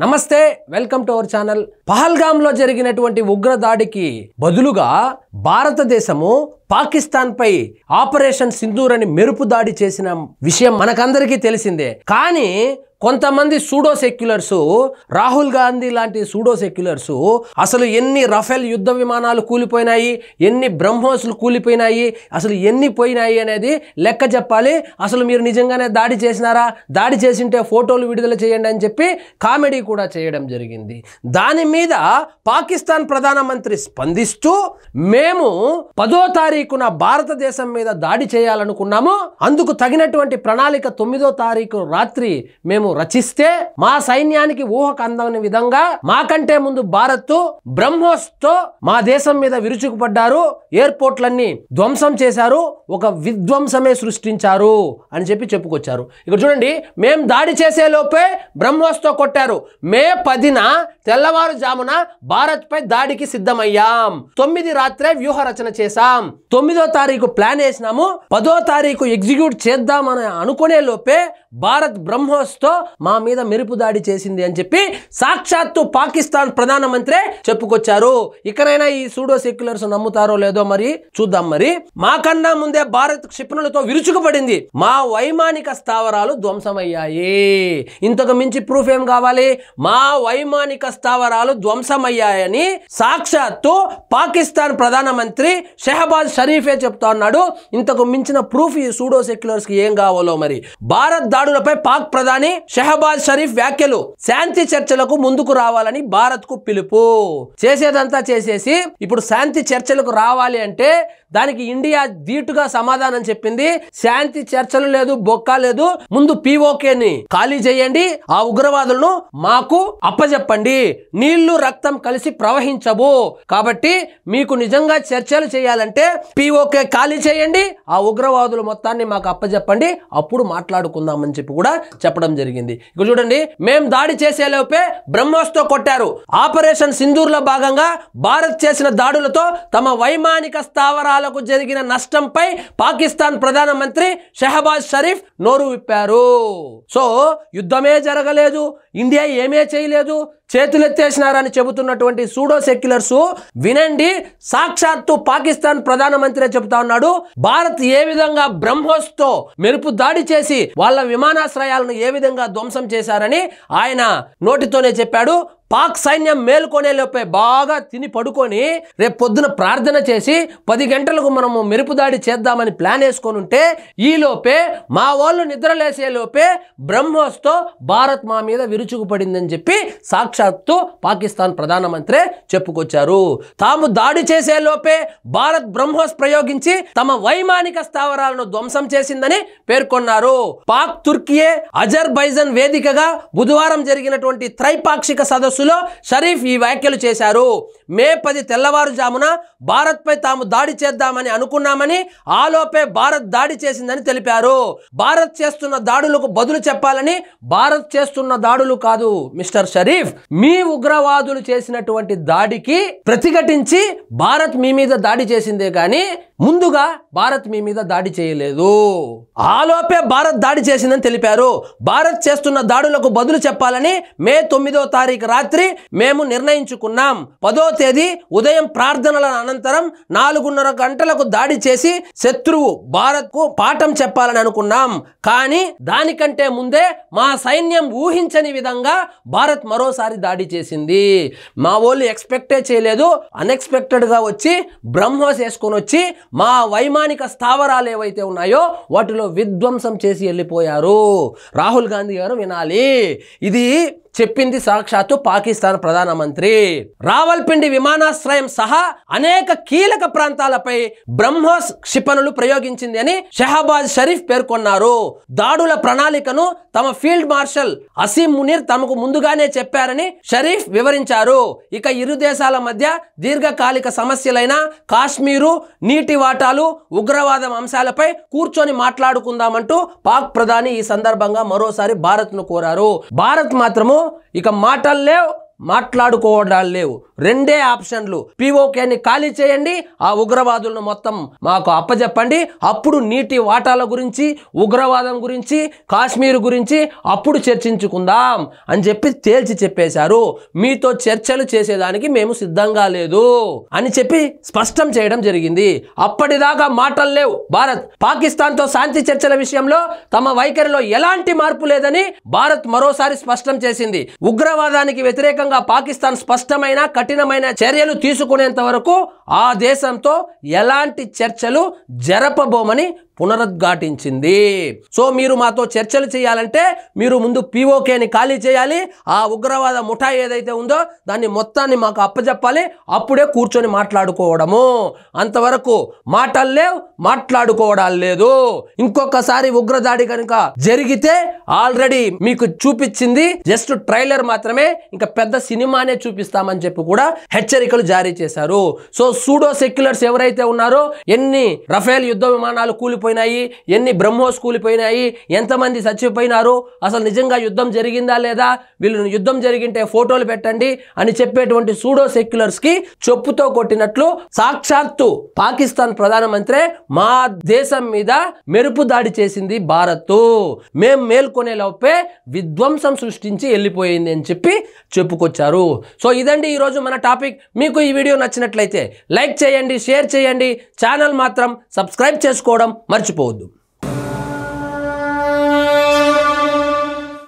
నమస్తే, welcome to our channel. పహల్గామ్లో జరిగినటువంటి ఉగ్రదాడికి బదులుగా భారతదేశము పాకిస్తాన్ పై ఆపరేషన్ సింధూర్ అని మెరుపు దాడి చేసిన విషయం మనకందరికీ తెలిసిందే. కానీ కొంతమంది సూడో సెక్యులర్స్, రాహుల్ గాంధీ లాంటి సూడో సెక్యులర్స్ అసలు ఎన్ని రఫేల్ యుద్ధ విమానాలు కూలిపోయినాయి, ఎన్ని బ్రహ్మోస్లు కూలిపోయినాయి, అసలు ఎన్ని పోయినాయి అనేది లెక్క చెప్పాలి. అసలు మీరు నిజంగానే దాడి చేసినారా, దాడి చేసింటే ఫోటోలు విడుదల చేయండి అని చెప్పి కామెడీ కూడా చేయడం జరిగింది. దాని మీద పాకిస్తాన్ ప్రధానమంత్రి స్పందిస్తూ, మేము 10వ తారీఖున భారతదేశం మీద దాడి చేయాలనుకున్నాము, అందుకు తగినటువంటి ప్రణాళిక 9వ తారీఖు రాత్రి మేము రచిస్తే మా సైన్యానికి ఊహకు అందని విధంగా మాకంటే ముందు భారత్ బ్రహ్మోస్ తో మా దేశం మీద విరుచుకుపడ్డారు, ఎయిర్పోర్ట్లన్నీ ధ్వంసం చేశారు, ఒక విధ్వంసమే సృష్టించారు అని చెప్పి చెప్పుకొచ్చారు. ఇక్కడ చూడండి, మేం దాడి చేసే లోపే బ్రహ్మోస్ తో కొట్టారు. మే 10న తెల్లవారుజామున భారత్ పై దాడికి సిద్ధమయ్యాం. 9 రాత్రే వ్యూహ రచన చేశాం. 9వ తారీఖు ప్లాన్ వేసినాము, 10వ తారీఖు ఎగ్జిక్యూట్ చేద్దామని అనుకునే లోపే భారత్ బ్రహ్మోస్ తో మా మీద మెరుపు దాడి చేసింది అని చెప్పి సాక్షాత్తు పాకిస్తాన్ ప్రధానమంత్రి చెప్పుకొచ్చారు. ఇకనైనా ఈ సూడో సెక్యులర్స్ నమ్ముతారో లేదో మరి చూద్దాం. మరి మాకన్నా ముందే భారత్ క్షిపణులతో విరుచుకుపడింది, మా వైమానిక స్థావరాలు ధ్వంసమయ్యాయి. ఇంతకు మించి ప్రూఫ్ ఏం కావాలి? మా వైమానిక స్థావరాలు ధ్వంసమయ్యాయని సాక్షాత్తు పాకిస్తాన్ ప్రధానమంత్రి షెహబాజ్ షరీఫే చెప్తా ఉన్నాడు. ఇంతకు మించిన ప్రూఫ్ ఈ సూడో సెక్యులర్స్ కి ఏం కావాలో మరి. భారత్ దాడులపై పాక్ ప్రధాని షెహబాజ్ షరీఫ్ వ్యాఖ్యలు, శాంతి చర్చలకు ముందుకు రావాలని భారత్ కు పిలుపు. చేసేదంతా చేసేసి ఇప్పుడు శాంతి చర్చలకు రావాలి అంటే దానికి ఇండియా ధీటుగా సమాధానం చెప్పింది. శాంతి చర్చలు లేదు, బొక్క లేదు, ముందు POKని ఖాళీ చేయండి, ఆ ఉగ్రవాదులను మాకు అప్పజెప్పండి, నీళ్లు రక్తం కలిసి ప్రవహించవు, కాబట్టి మీకు నిజంగా చర్చలు చేయాలంటే POK ఖాళీ చేయండి, ఆ ఉగ్రవాదులు మొత్తాన్ని మాకు అప్పజెప్పండి, అప్పుడు మాట్లాడుకుందామని చెప్పి కూడా చెప్పడం జరిగింది. ఇక్కడ చూడండి, మేం దాడి చేసే లోపే బ్రహ్మోస్ తో కొట్టారు. ఆపరేషన్ సింధూర్ లో భాగంగా భారత్ చేసిన దాడులతో తమ వైమానిక స్థావరాలకు జరిగిన నష్టంపై పాకిస్తాన్ ప్రధానమంత్రి షెహబాజ్ షరీఫ్ నోరు విప్పారు. సో యుద్ధమే జరగలేదు, ఇండియా ఏమే చేయలేదు, చేతులెత్తేసినారని చెబుతున్నటువంటి సూడో సెక్యులర్స్ వినండి, సాక్షాత్తు పాకిస్తాన్ ప్రధానమంత్రి చెబుతా ఉన్నాడు. భారత్ ఏ విధంగా బ్రహ్మోస్ తో మెరుపు దాడి చేసి వాళ్ళ విమానాశ్రయాలను ఏ విధంగా ధ్వంసం చేశారని ఆయన నోటితోనే చెప్పాడు. పాక్ సైన్యం మేల్కొనే లోపే బాగా తిని పడుకొని రేపు పొద్దున ప్రార్థన చేసి 10 గంటలకు మనము మెరుపు దాడి చేద్దామని ప్లాన్ వేసుకొని ఉంటే, ఈ లోపే మా వాళ్ళు నిద్రలేసే లోపే బ్రహ్మోస్ తో భారత్ మా మీద విరుచుకుపడిందని చెప్పి సాక్షాత్తు పాకిస్తాన్ ప్రధానమంత్రి చెప్పుకొచ్చారు. తాము దాడి చేసే లోపే భారత్ బ్రహ్మోస్ ప్రయోగించి తమ వైమానిక స్థావరాలను ధ్వంసం చేసిందని పేర్కొన్నారు. పాక్, తుర్కియే, అజర్బైజాన్ వేదికగా బుధవారం జరిగినటువంటి త్రైపాక్షిక సదస్సు షరీఫ్ ఈ వ్యాఖ్యలు చేశారు. మే 10 తెల్లవారుజామున భారత్ పై తాము దాడి చేద్దామని అనుకున్నామని, ఆలోపే భారత్ దాడి చేసిందని తెలిపారు. భారత్ చేస్తున్న దాడులకు బదులు చెప్పాలని, భారత్ చేస్తున్న దాడులు కాదు మిస్టర్ షరీఫ్, మీ ఉగ్రవాదులు చేసినటువంటి దాడికి ప్రతిఘటించి భారత్ మీ మీద దాడి చేసిందే కానీ ముందుగా భారత్ మీ మీద దాడి చేయలేదు. ఆలోపే భారత్ దాడి చేసిందని తెలిపారు. భారత్ చేస్తున్న దాడులకు బదులు చెప్పాలని మే 9వ తారీఖు రాత్రి మేము నిర్ణయించుకున్నాం. 10వ తేదీ ఉదయం ప్రార్థనల అనంతరం 4:30 గంటలకు దాడి చేసి శత్రువు భారత్ కు పాఠం చెప్పాలని అనుకున్నాం. కానీ దానికంటే ముందే మా సైన్యం ఊహించని విధంగా భారత్ మరోసారి దాడి చేసింది. మా వాళ్ళు ఎక్స్పెక్టే చేయలేదు, అన్ఎక్స్పెక్టెడ్ గా వచ్చి బ్రహ్మోస్ వేసుకొని వచ్చి మా వైమానిక స్థావరాలు ఏవైతే ఉన్నాయో వాటిలో విధ్వంసం చేసి వెళ్ళిపోయారు. రాహుల్ గాంధీ గారు వినాలి, ఇది చెప్పింది సాక్షాత్తు పాకిస్తాన్ ప్రధానమంత్రి. రావల్పిండి విమానాశ్రయం సహా అనేక కీలక ప్రాంతాలపై బ్రహ్మోస్ క్షిపణులు ప్రయోగించింది అని షెహబాజ్ షరీఫ్ పేర్కొన్నారు. దాడుల ప్రణాళికను తమ ఫీల్డ్ మార్షల్ అసీం మునీర్ తమకు ముందుగానే చెప్పారని షరీఫ్ వివరించారు. ఇక ఇరు దేశాల మధ్య దీర్ఘకాలిక సమస్యలైన కాశ్మీరు, నీటి వాటాలు, ఉగ్రవాదం అంశాలపై కూర్చొని మాట్లాడుకుందామంటూ పాక్ ప్రధాని ఈ సందర్భంగా మరోసారి భారత్ ను కోరారు. భారత్ మాత్రము ఇక మాటలు లేవు, మాట్లాడుకోవడాలు లేవు. రెండే ఆప్షన్లు, POKని ఖాళీ చేయండి, ఆ ఉగ్రవాదులను మొత్తం మాకు అప్పచెప్పండి, అప్పుడు నీటి వాటాల గురించి, ఉగ్రవాదం గురించి, కాశ్మీర్ గురించి అప్పుడు చర్చించుకుందాం అని చెప్పి తేల్చి చెప్పేశారు. మీతో చర్చలు చేసేదానికి మేము సిద్ధంగా లేదు అని చెప్పి స్పష్టం చేయడం జరిగింది. అప్పటిదాకా మాటలు లేవు. భారత్ పాకిస్తాన్తో శాంతి చర్చల విషయంలో తమ వైఖరిలో ఎలాంటి మార్పు లేదని భారత్ మరోసారి స్పష్టం చేసింది. ఉగ్రవాదానికి వ్యతిరేకంగా పాకిస్తాన్ స్పష్టమైన కఠినమైన చర్యలు తీసుకునేంత వరకు ఆ దేశంతో ఎలాంటి చర్చలు జరపబోమని పునరుద్ఘాటించింది. సో మీరు మాతో చర్చలు చేయాలంటే మీరు ముందు POKని ఖాళీ చేయాలి, ఆ ఉగ్రవాద ముఠా ఏదైతే ఉందో దాన్ని మొత్తాన్ని మాకు అప్పచెప్పాలి, అప్పుడే కూర్చొని మాట్లాడుకోవడము. అంతవరకు మాటలు లేవు, మాట్లాడుకోవడాలు లేదు. ఇంకొకసారి ఉగ్రదాడి కనుక జరిగితే ఆల్రెడీ మీకు చూపించింది జస్ట్ ట్రైలర్ మాత్రమే, ఇంకా పెద్ద సినిమానే చూపిస్తామని చెప్పి కూడా హెచ్చరికలు జారీ చేశారు. సో సూడో సెక్యులర్స్ ఎవరైతే ఉన్నారో, ఎన్ని రఫేల్ యుద్ధ విమానాలు కూలిపోయినాయి, ఎన్ని బ్రహ్మోస్ కూలిపోయినాయి, ఎంతమంది చచ్చిపోయినారు, అసలు నిజంగా యుద్ధం జరిగిందా లేదా, వీళ్ళు యుద్ధం జరిగింటే ఫోటోలు పెట్టండి అని చెప్పేటువంటి సూడో సెక్యులర్స్ కి చెప్పుతో కొట్టినట్లు సాక్షాత్తు పాకిస్తాన్ ప్రధానమంత్రి మా దేశం మీద మెరుపు దాడి చేసింది భారత్, మేం మేల్కొనే లోపే విధ్వంసం సృష్టించి వెళ్ళిపోయింది అని చెప్పి చెప్పుకొచ్చారు. సో ఇదండి ఈరోజు మన టాపిక్. మీకు ఈ వీడియో నచ్చినట్లయితే లైక్ చేయండి, షేర్ చేయండి, ఛానల్ మాత్రం సబ్స్క్రైబ్ చేసుకోవడం మర్చిపోవద్దు.